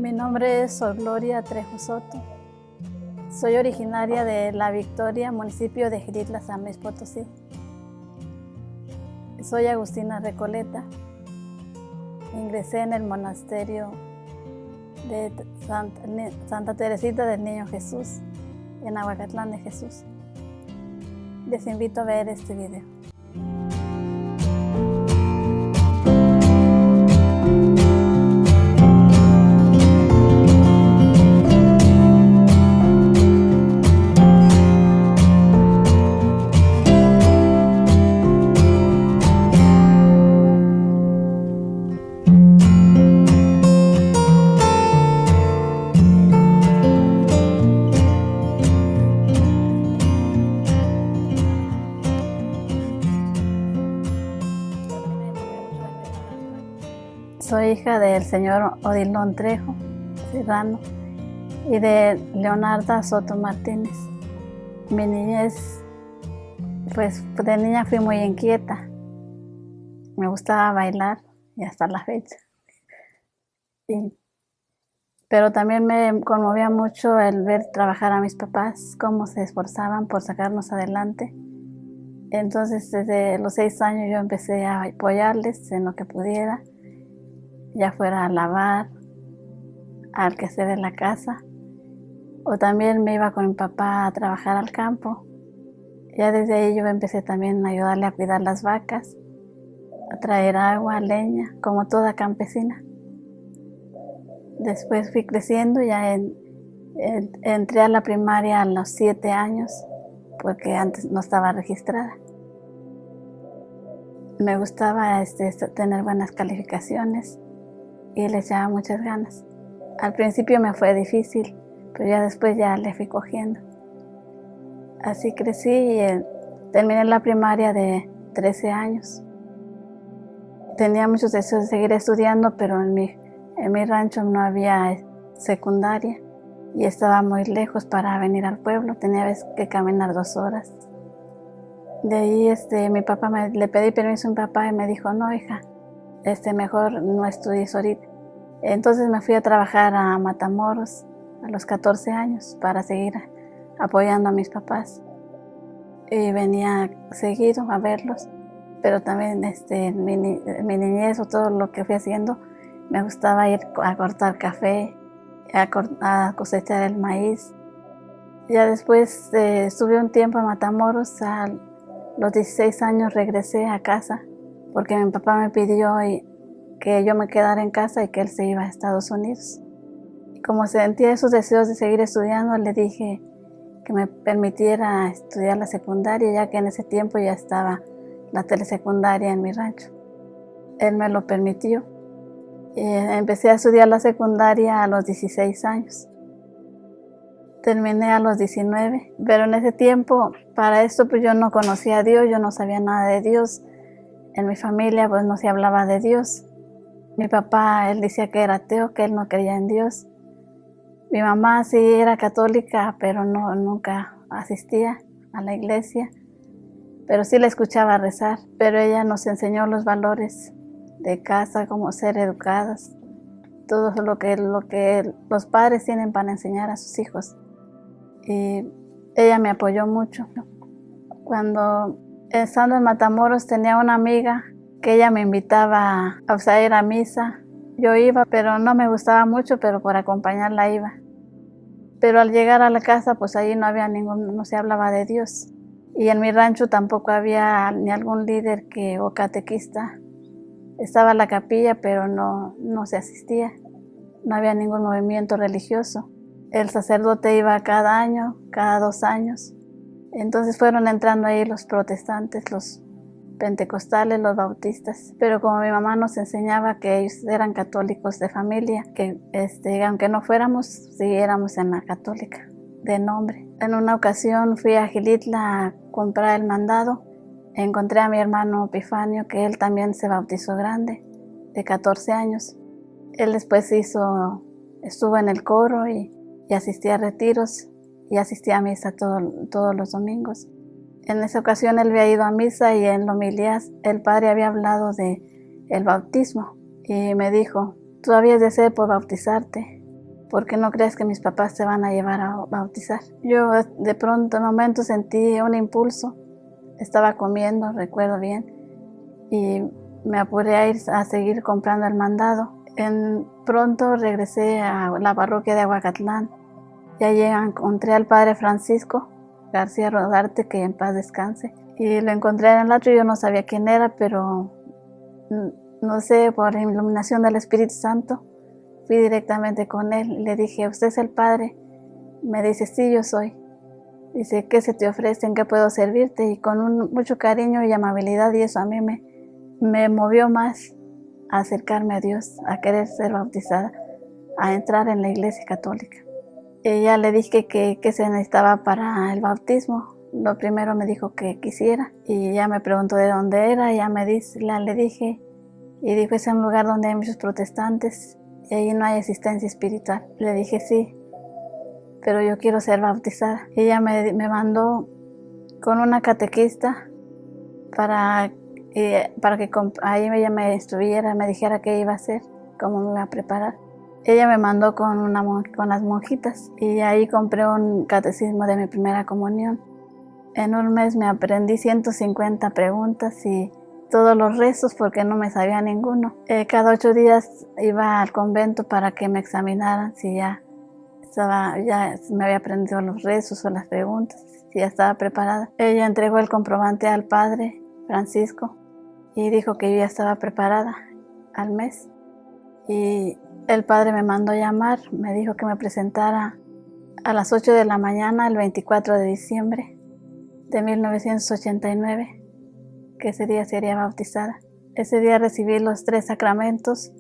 Mi nombre es Sor Gloria Trejo Soto. Soy originaria de La Victoria, municipio de Xilitla, San Luis Potosí. Soy agustina recoleta. Ingresé en el monasterio de Santa Teresita del Niño Jesús, en Aguacatlán de Jesús. Les invito a ver este video. Soy hija del señor Odilon Trejo Serrano y de Leonarda Soto Martínez. Mi niñez, pues de niña fui muy inquieta. Me gustaba bailar y hasta la fecha. Pero también me conmovía mucho el ver trabajar a mis papás, cómo se esforzaban por sacarnos adelante. Entonces, desde los 6 años yo empecé a apoyarles en lo que pudiera, ya fuera a lavar, al quehacer de la casa, o también me iba con mi papá a trabajar al campo. Ya desde ahí yo empecé también a ayudarle a cuidar las vacas, a traer agua, leña, como toda campesina. Después fui creciendo, ya entré a la primaria a los 7 años, porque antes no estaba registrada. Me gustaba tener buenas calificaciones y le echaba muchas ganas. Al principio me fue difícil, pero ya después ya le fui cogiendo. Así crecí y terminé la primaria de 13 años. Tenía muchos deseos de seguir estudiando, pero en mi rancho no había secundaria y estaba muy lejos para venir al pueblo. Tenía que caminar 2 horas. De ahí mi papá le pedí permiso a mi papá y me dijo, no hija, mejor no estudies ahorita. Entonces me fui a trabajar a Matamoros a los 14 años para seguir apoyando a mis papás. Y venía seguido a verlos, pero también mi niñez o todo lo que fui haciendo, me gustaba ir a cortar café, a cosechar el maíz. Ya después estuve un tiempo en Matamoros, a los 16 años regresé a casa, porque mi papá me pidió que yo me quedara en casa y que él se iba a Estados Unidos. Y como sentía esos deseos de seguir estudiando, le dije que me permitiera estudiar la secundaria, ya que en ese tiempo ya estaba la telesecundaria en mi rancho. Él me lo permitió. Y empecé a estudiar la secundaria a los 16 años. Terminé a los 19, pero en ese tiempo, para esto pues yo no conocía a Dios, yo no sabía nada de Dios. En mi familia pues no se hablaba de Dios. Mi papá, él decía que era ateo, que él no creía en Dios. Mi mamá sí era católica, pero nunca asistía a la iglesia. Pero sí la escuchaba rezar. Pero ella nos enseñó los valores de casa, cómo ser educadas. Todo lo que los padres tienen para enseñar a sus hijos. Y ella me apoyó mucho. Cuando estando en Matamoros tenía una amiga que ella me invitaba a ir a misa. Yo iba, pero no me gustaba mucho, pero por acompañarla iba. Pero al llegar a la casa, pues ahí no se hablaba de Dios. Y en mi rancho tampoco había ni algún líder o catequista. Estaba la capilla, pero no se asistía. No había ningún movimiento religioso. El sacerdote iba cada año, cada 2 años. Entonces fueron entrando ahí los protestantes, los pentecostales, los bautistas, pero como mi mamá nos enseñaba que ellos eran católicos de familia, que aunque no fuéramos, siguiéramos en la católica de nombre. En una ocasión fui a Xilitla a comprar el mandado, encontré a mi hermano Epifanio, que él también se bautizó grande, de 14 años. Él después estuvo en el coro y asistía a retiros y asistía a misa todos los domingos. En esa ocasión él había ido a misa y en la homilía el padre había hablado de el bautismo y me dijo, tú habías de ser por bautizarte. ¿por qué no crees que mis papás te van a llevar a bautizar? Yo de pronto, en un momento sentí un impulso, estaba comiendo, recuerdo bien, y me apuré a ir a seguir comprando el mandado. Pronto regresé a la parroquia de Aguacatlán y allí encontré al padre Francisco García Rodarte, que en paz descanse, y lo encontré en el atrio. Yo no sabía quién era, pero no sé, por iluminación del Espíritu Santo, fui directamente con él y le dije: ¿usted es el padre? Me dice: sí, yo soy. Dice: ¿qué se te ofrece? ¿En qué puedo servirte? Y con mucho cariño y amabilidad, y eso a mí me movió más a acercarme a Dios, a querer ser bautizada, a entrar en la iglesia católica. Y ya le dije que se necesitaba para el bautismo. Lo primero me dijo que quisiera, y ya me preguntó de dónde era, y ya le dije, y dijo: es un lugar donde hay muchos protestantes y ahí no hay asistencia espiritual. Le dije: sí, pero yo quiero ser bautizada. Ella me mandó con una catequista para que ahí ella me instruyera, me dijera qué iba a hacer, cómo me iba a preparar. Ella me mandó con las monjitas, y ahí compré un catecismo de mi primera comunión. En un mes me aprendí 150 preguntas y todos los rezos, porque no me sabía ninguno. Cada 8 días iba al convento para que me examinaran si ya me había aprendido los rezos o las preguntas, si ya estaba preparada. Ella entregó el comprobante al padre Francisco y dijo que yo ya estaba preparada al mes. Y el padre me mandó llamar, me dijo que me presentara a las 8 de la mañana el 24 de diciembre de 1989, que ese día sería bautizada. Ese día recibí los 3 sacramentos: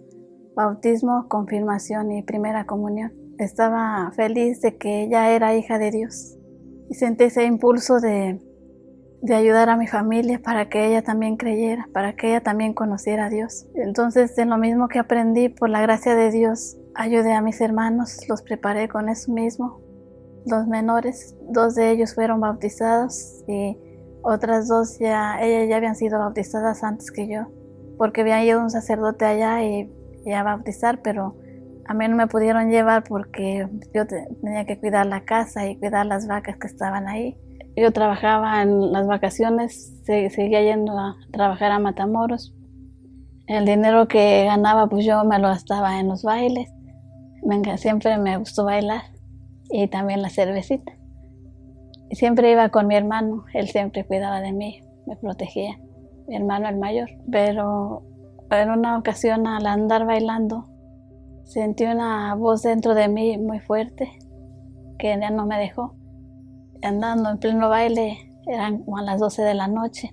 bautismo, confirmación y primera comunión. Estaba feliz de que ella era hija de Dios y sentí ese impulso de ayudar a mi familia para que ella también creyera, para que ella también conociera a Dios. Entonces, de lo mismo que aprendí, por la gracia de Dios, ayudé a mis hermanos, los preparé con eso mismo. Los menores, 2 de ellos fueron bautizados y otras 2 ellas ya habían sido bautizadas antes que yo, porque había ido un sacerdote allá y a bautizar, pero a mí no me pudieron llevar porque yo tenía que cuidar la casa y cuidar las vacas que estaban ahí. Yo trabajaba en las vacaciones, seguía yendo a trabajar a Matamoros. El dinero que ganaba, pues yo me lo gastaba en los bailes. Siempre me gustó bailar, y también la cervecita. Y siempre iba con mi hermano, él siempre cuidaba de mí, me protegía, mi hermano el mayor. Pero en una ocasión, al andar bailando, sentí una voz dentro de mí muy fuerte que ya no me dejó. Andando en pleno baile, eran como a las 12 de la noche,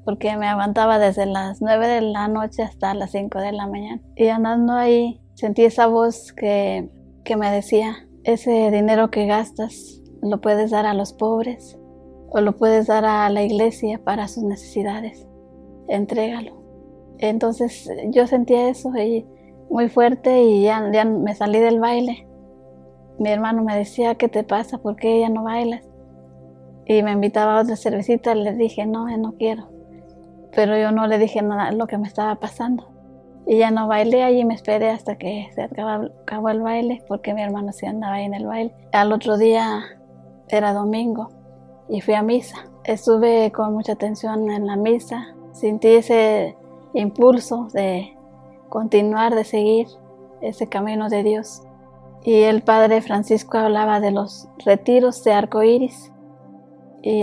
porque me aguantaba desde las 9 de la noche hasta las 5 de la mañana. Y andando ahí, sentí esa voz que me decía: ese dinero que gastas lo puedes dar a los pobres o lo puedes dar a la iglesia para sus necesidades. Entrégalo. Entonces yo sentía eso y muy fuerte, y ya me salí del baile. Mi hermano me decía: ¿qué te pasa? ¿Por qué ya no bailas? Y me invitaba a otra cervecita. Le dije: no quiero. Pero yo no le dije nada de lo que me estaba pasando. Y ya no bailé allí, me esperé hasta que se acabó el baile, porque mi hermano sí andaba ahí en el baile. Al otro día era domingo y fui a misa. Estuve con mucha atención en la misa. Sentí ese impulso de continuar, de seguir ese camino de Dios. Y el padre Francisco hablaba de los retiros de arcoíris. Y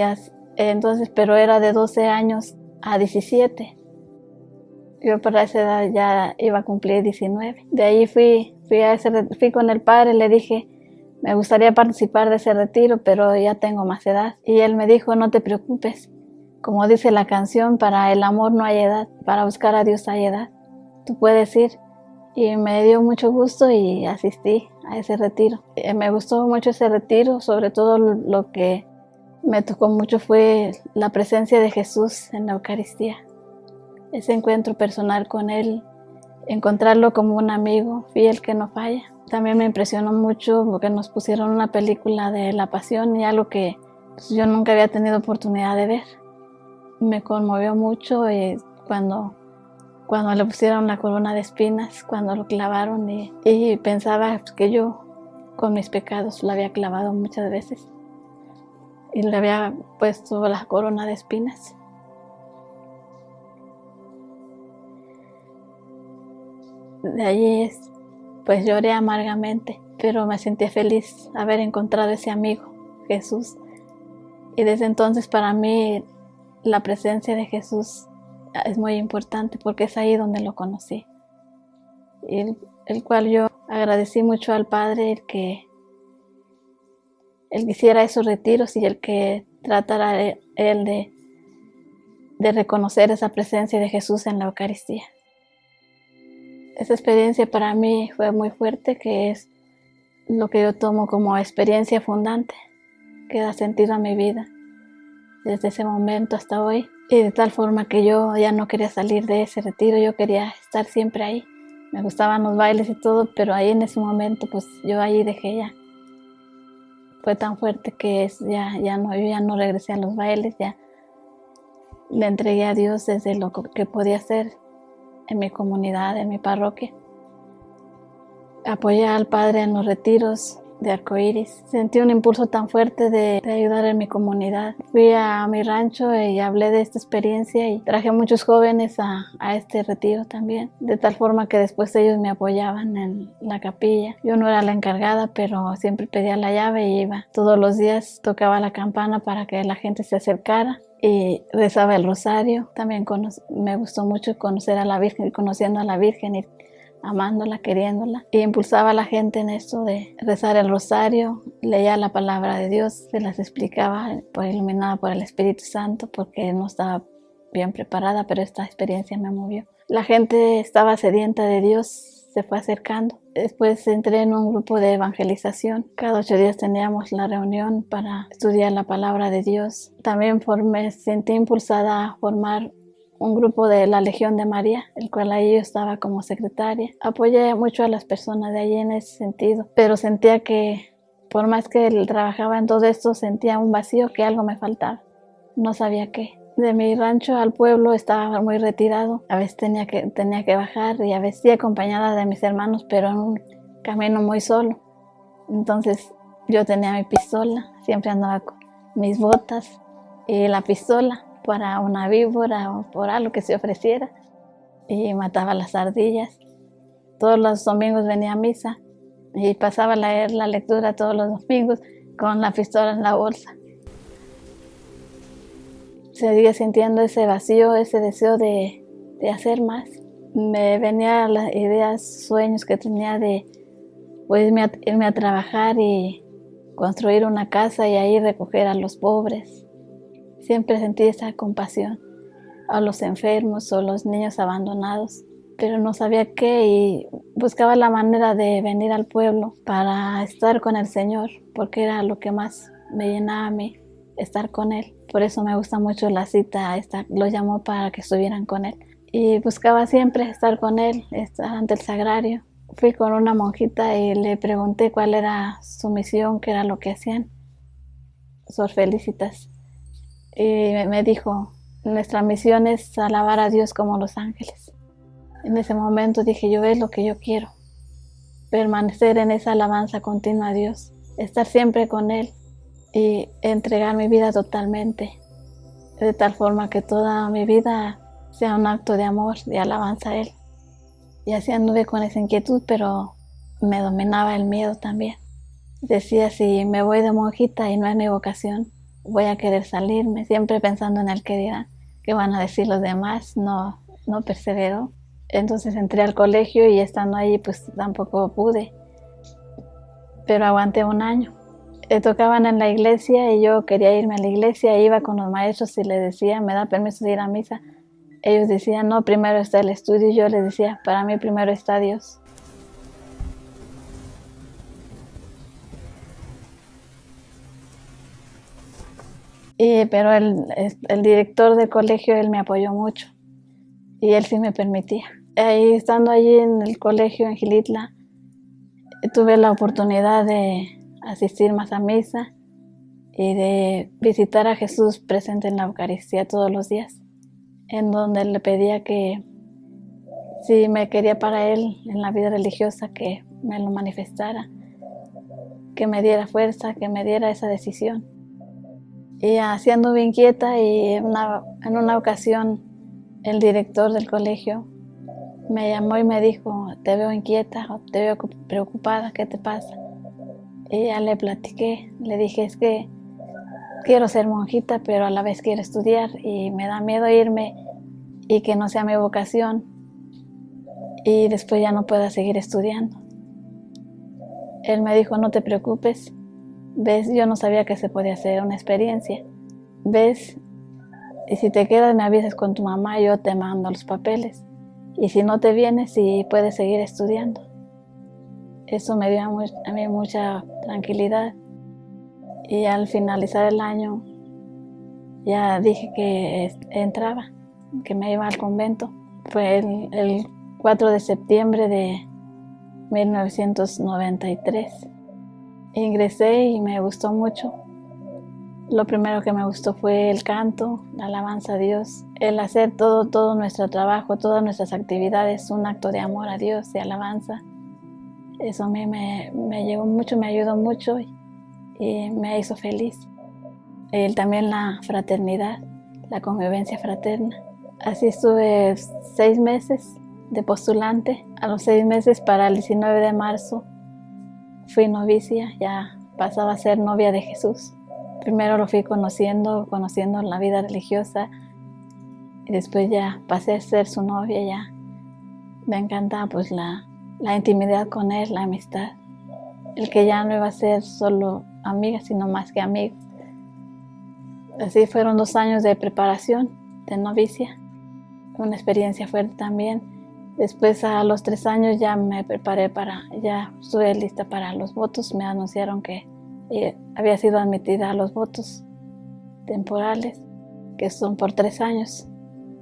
entonces, pero era de 12 años a 17. Yo para esa edad ya iba a cumplir 19. De ahí fui con el padre, le dije: me gustaría participar de ese retiro, pero ya tengo más edad. Y él me dijo: no te preocupes, como dice la canción, para el amor no hay edad, para buscar a Dios hay edad. Tú puedes ir. Y me dio mucho gusto y asistí a ese retiro. Me gustó mucho ese retiro, sobre todo lo que me tocó mucho fue la presencia de Jesús en la Eucaristía. Ese encuentro personal con Él, encontrarlo como un amigo fiel que no falla. También me impresionó mucho porque nos pusieron una película de la Pasión, y algo que pues, yo nunca había tenido oportunidad de ver. Me conmovió mucho cuando le pusieron la corona de espinas, cuando lo clavaron, y pensaba que yo con mis pecados, lo había clavado muchas veces y le había puesto la corona de espinas. De allí pues lloré amargamente, pero me sentí feliz haber encontrado ese amigo, Jesús. Y desde entonces para mí la presencia de Jesús es muy importante porque es ahí donde lo conocí. Y el cual yo agradecí mucho al Padre el que Él hiciera esos retiros y el que tratara Él de reconocer esa presencia de Jesús en la Eucaristía. Esa experiencia para mí fue muy fuerte, que es lo que yo tomo como experiencia fundante, que da sentido a mi vida desde ese momento hasta hoy. Y de tal forma que yo ya no quería salir de ese retiro, yo quería estar siempre ahí. Me gustaban los bailes y todo, pero ahí en ese momento pues yo ahí dejé ya. Fue tan fuerte que yo ya no regresé a los bailes, ya le entregué a Dios desde lo que podía hacer en mi comunidad, en mi parroquia. Apoyé al Padre en los retiros de Arcoíris. Sentí un impulso tan fuerte de ayudar en mi comunidad. Fui a mi rancho y hablé de esta experiencia y traje muchos jóvenes a este retiro también, de tal forma que después ellos me apoyaban en la capilla. Yo no era la encargada, pero siempre pedía la llave y iba. Todos los días tocaba la campana para que la gente se acercara y rezaba el rosario. También me gustó mucho conocer a la Virgen, conociendo a la Virgen y amándola, queriéndola, y impulsaba a la gente en esto de rezar el rosario, leía la palabra de Dios, se las explicaba, iluminada por el Espíritu Santo, porque no estaba bien preparada, pero esta experiencia me movió. La gente estaba sedienta de Dios, se fue acercando. Después entré en un grupo de evangelización. Cada 8 días teníamos la reunión para estudiar la palabra de Dios. También me sentí impulsada a formar un grupo de la Legión de María, el cual ahí yo estaba como secretaria. Apoyé mucho a las personas de allí en ese sentido, pero sentía que por más que trabajaba en todo esto, sentía un vacío, que algo me faltaba. No sabía qué. De mi rancho al pueblo estaba muy retirado. A veces tenía que bajar y a veces sí acompañada de mis hermanos, pero en un camino muy solo. Entonces yo tenía mi pistola, siempre andaba con mis botas y la pistola para una víbora o por algo que se ofreciera, y mataba las ardillas. Todos los domingos venía a misa y pasaba a leer la lectura todos los domingos con la pistola en la bolsa. Seguía sintiendo ese vacío, ese deseo de hacer más. Me venían las ideas, sueños que tenía de pues, irme a trabajar y construir una casa y ahí recoger a los pobres. Siempre sentí esa compasión a los enfermos o los niños abandonados, pero no sabía qué y buscaba la manera de venir al pueblo para estar con el Señor, porque era lo que más me llenaba a mí, estar con Él. Por eso me gusta mucho la cita, lo llamó para que estuvieran con Él. Y buscaba siempre estar con Él, estar ante el sagrario. Fui con una monjita y le pregunté cuál era su misión, qué era lo que hacían. Sor Felicitas. Y me dijo, nuestra misión es alabar a Dios como los ángeles. En ese momento dije, yo es lo que yo quiero, permanecer en esa alabanza continua a Dios, estar siempre con Él y entregar mi vida totalmente, de tal forma que toda mi vida sea un acto de amor, de alabanza a Él. Y así anduve con esa inquietud, pero me dominaba el miedo también. Decía, si me voy de monjita y no es mi vocación, voy a querer salirme, siempre pensando en el que dirán, qué van a decir los demás. No perseveró. Entonces entré al colegio y estando ahí pues tampoco pude, pero aguanté 1 año. Tocaban en la iglesia y yo quería irme a la iglesia, iba con los maestros y les decía, ¿me da permiso de ir a misa? Ellos decían, no, primero está el estudio, y yo les decía, para mí primero está Dios. Pero el director del colegio, él me apoyó mucho y él sí me permitía. Ahí, estando allí en el colegio en Xilitla, tuve la oportunidad de asistir más a misa y de visitar a Jesús presente en la Eucaristía todos los días, en donde le pedía que si me quería para Él en la vida religiosa, que me lo manifestara. que me diera fuerza, que me diera esa decisión. Y siendo bien inquieta, y en una ocasión el director del colegio me llamó y me dijo: te veo inquieta, te veo preocupada, ¿qué te pasa? Y ya le platiqué, le dije: es que quiero ser monjita, pero a la vez quiero estudiar y me da miedo irme y que no sea mi vocación y después ya no pueda seguir estudiando. Él me dijo: no te preocupes, ves, yo no sabía que se podía hacer una experiencia, ves, y si te quedas me avisas con tu mamá, yo te mando los papeles, y si no te vienes, sí puedes seguir estudiando. Eso me dio a mí mucha tranquilidad. Y al finalizar el año ya dije que entraba, que me iba al convento. Fue el 4 de septiembre de 1993. Ingresé y me gustó mucho. Lo primero que me gustó fue el canto, la alabanza a Dios, el hacer todo nuestro trabajo, todas nuestras actividades, un acto de amor a Dios, de alabanza. Eso a mí me llegó mucho, me ayudó mucho y me hizo feliz. También la fraternidad, la convivencia fraterna. Así estuve 6 meses de postulante. A los 6 meses, para el 19 de marzo, fui novicia, ya pasaba a ser novia de Jesús. Primero lo fui conociendo la vida religiosa, y después ya pasé a ser su novia. Ya me encantaba pues la intimidad con él, la amistad. El que ya no iba a ser solo amiga, sino más que amigos. Así fueron 2 años de preparación de novicia, una experiencia fuerte también. Después, a los 3 años, ya me preparé ya estuve lista para los votos. Me anunciaron que había sido admitida a los votos temporales, que son por 3 años,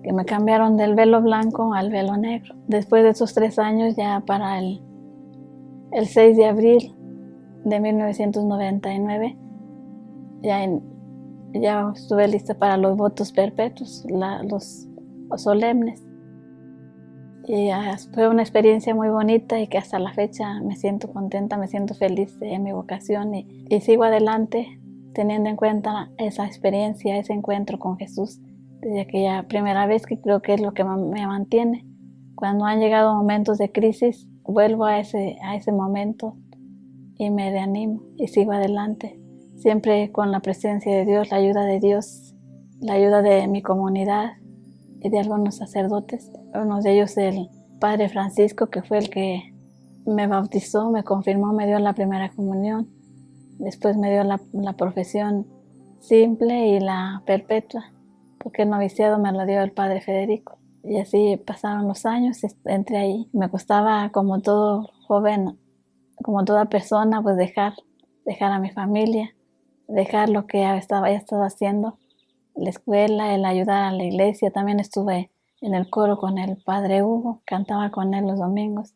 que me cambiaron del velo blanco al velo negro. Después de esos 3 años, ya para el 6 de abril de 1999, ya estuve lista para los votos perpetuos, los solemnes. Y fue una experiencia muy bonita y que hasta la fecha me siento contenta, me siento feliz de mi vocación y sigo adelante teniendo en cuenta esa experiencia, ese encuentro con Jesús desde aquella primera vez, que creo que es lo que me mantiene. Cuando han llegado momentos de crisis, vuelvo a ese momento y me reanimo y sigo adelante, siempre con la presencia de Dios, la ayuda de Dios, la ayuda de mi comunidad y de algunos sacerdotes. Uno de ellos, el Padre Francisco, que fue el que me bautizó, me confirmó, me dio la primera comunión. Después me dio la profesión simple y la perpetua, porque el noviciado me lo dio el Padre Federico. Y así pasaron los años, entré ahí. Me costaba, como todo joven, como toda persona, pues dejar a mi familia, dejar lo que había estado haciendo, la escuela, el ayudar a la iglesia. También estuve en el coro con el Padre Hugo, cantaba con él los domingos.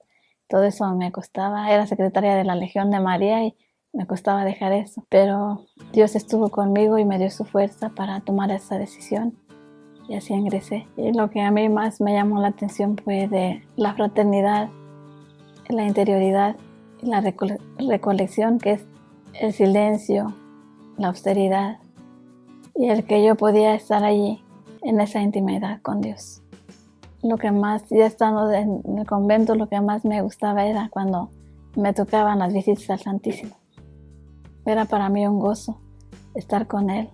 Todo eso me costaba. Era secretaria de la Legión de María y me costaba dejar eso. Pero Dios estuvo conmigo y me dio su fuerza para tomar esa decisión. Y así ingresé. Y lo que a mí más me llamó la atención fue de la fraternidad, la interioridad y la recolección, que es el silencio, la austeridad y el que yo podía estar allí en esa intimidad con Dios. Lo que más, ya estando en el convento, lo que más me gustaba era cuando me tocaban las visitas al Santísimo. Era para mí un gozo estar con Él,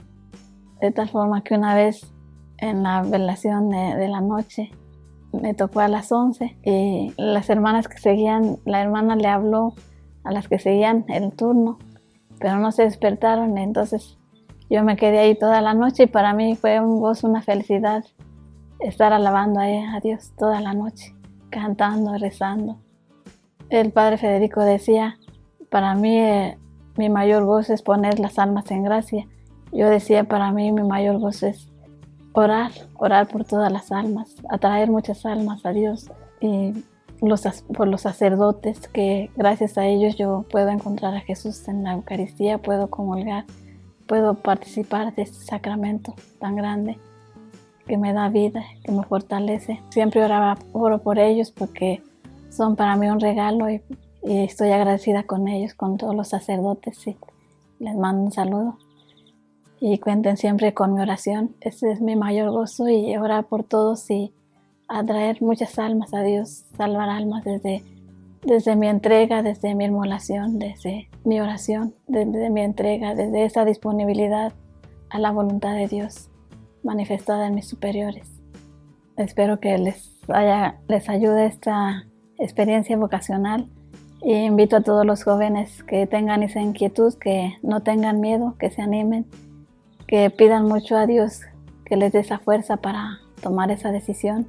de tal forma que una vez en la velación de la noche me tocó a las 11 y las hermanas que seguían, la hermana le habló a las que seguían el turno, pero no se despertaron. Entonces yo me quedé ahí toda la noche y para mí fue un gozo, una felicidad estar alabando a Dios toda la noche, cantando, rezando. El Padre Federico decía: para mí mi mayor gozo es poner las almas en gracia. Yo decía: para mí mi mayor gozo es orar por todas las almas, atraer muchas almas a Dios, y por los sacerdotes, que gracias a ellos yo puedo encontrar a Jesús en la Eucaristía, puedo comulgar, puedo participar de este sacramento tan grande que me da vida, que me fortalece. Siempre oro por ellos porque son para mí un regalo y y estoy agradecida con ellos, con todos los sacerdotes, y les mando un saludo. Y cuenten siempre con mi oración, ese es mi mayor gozo, y orar por todos y atraer muchas almas a Dios, salvar almas desde mi entrega, desde mi inmolación, desde mi oración, desde mi entrega, desde esa disponibilidad a la voluntad de Dios manifestada en mis superiores. Espero que les ayude esta experiencia vocacional, y invito a todos los jóvenes que tengan esa inquietud, que no tengan miedo, que se animen, que pidan mucho a Dios, que les dé esa fuerza para tomar esa decisión.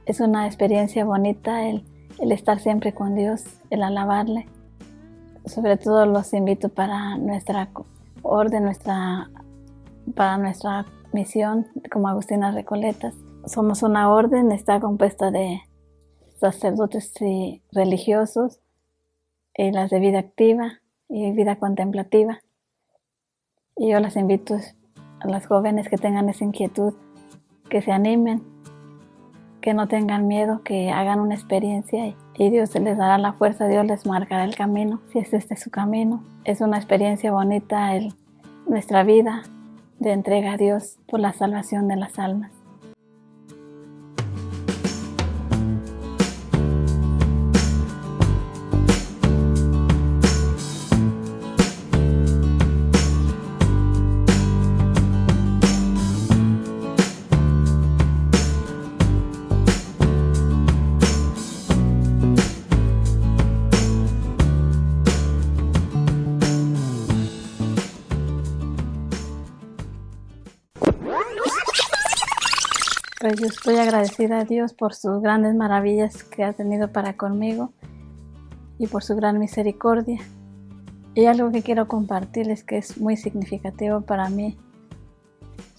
Es una experiencia bonita el estar siempre con Dios, el alabarle. Sobre todo los invito para nuestra orden, para nuestra misión como Agustinas Recoletas. Somos una orden, está compuesta de sacerdotes y religiosos, y las de vida activa y vida contemplativa. Y yo las invito a las jóvenes que tengan esa inquietud, que se animen, que no tengan miedo, que hagan una experiencia y Dios les dará la fuerza, Dios les marcará el camino, si es este su camino. Es una experiencia bonita nuestra vida de entrega a Dios por la salvación de las almas. Pues yo estoy agradecida a Dios por sus grandes maravillas que ha tenido para conmigo y por su gran misericordia. Y algo que quiero compartirles que es muy significativo para mí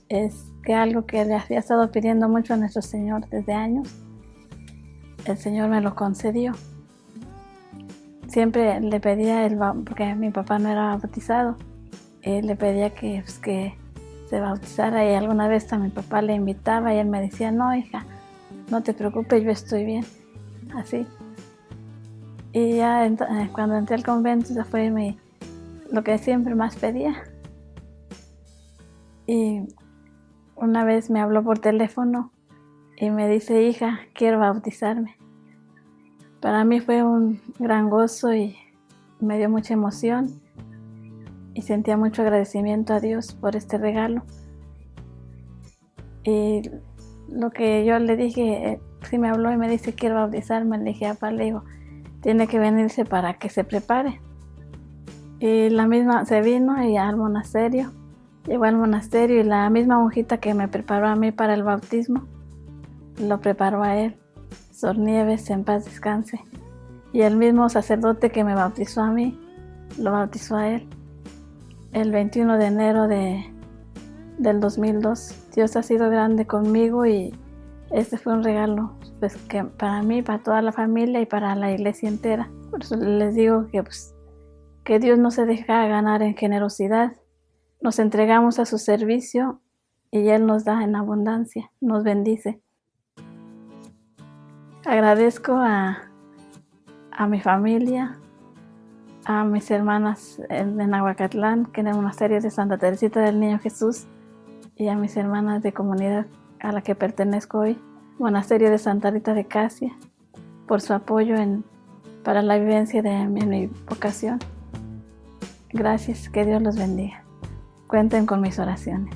es que algo que le había estado pidiendo mucho a nuestro Señor desde años, el Señor me lo concedió. Siempre le pedía, porque mi papá no era bautizado, le pedía que se bautizara, y alguna vez a mi papá le invitaba y él me decía, no hija, no te preocupes, yo estoy bien, así. Y ya cuando entré al convento, eso fue lo que siempre más pedía. Y una vez me habló por teléfono y me dice, hija, quiero bautizarme. Para mí fue un gran gozo y me dio mucha emoción. Y sentía mucho agradecimiento a Dios por este regalo. Y lo que yo le dije, sí me habló y me dice, quiero bautizarme, le dije, papá, le digo, tiene que venirse para que se prepare. Y la misma se vino y al monasterio, llegó al monasterio, y la misma monjita que me preparó a mí para el bautismo, lo preparó a él. Sor Nieves, en paz descanse. Y el mismo sacerdote que me bautizó a mí, lo bautizó a él. El 21 de enero del 2002. Dios ha sido grande conmigo, y este fue un regalo pues, que para mí, para toda la familia y para la iglesia entera. Por eso les digo que Dios no se deja ganar en generosidad. Nos entregamos a su servicio y Él nos da en abundancia, nos bendice. Agradezco a mi familia, a mis hermanas en Nahuacatlán, que en el monasterio de Santa Teresita del Niño Jesús, y a mis hermanas de comunidad a la que pertenezco hoy, monasterio de Santa Rita de Casia, por su apoyo para la vivencia de mi vocación. Gracias, que Dios los bendiga. Cuenten con mis oraciones.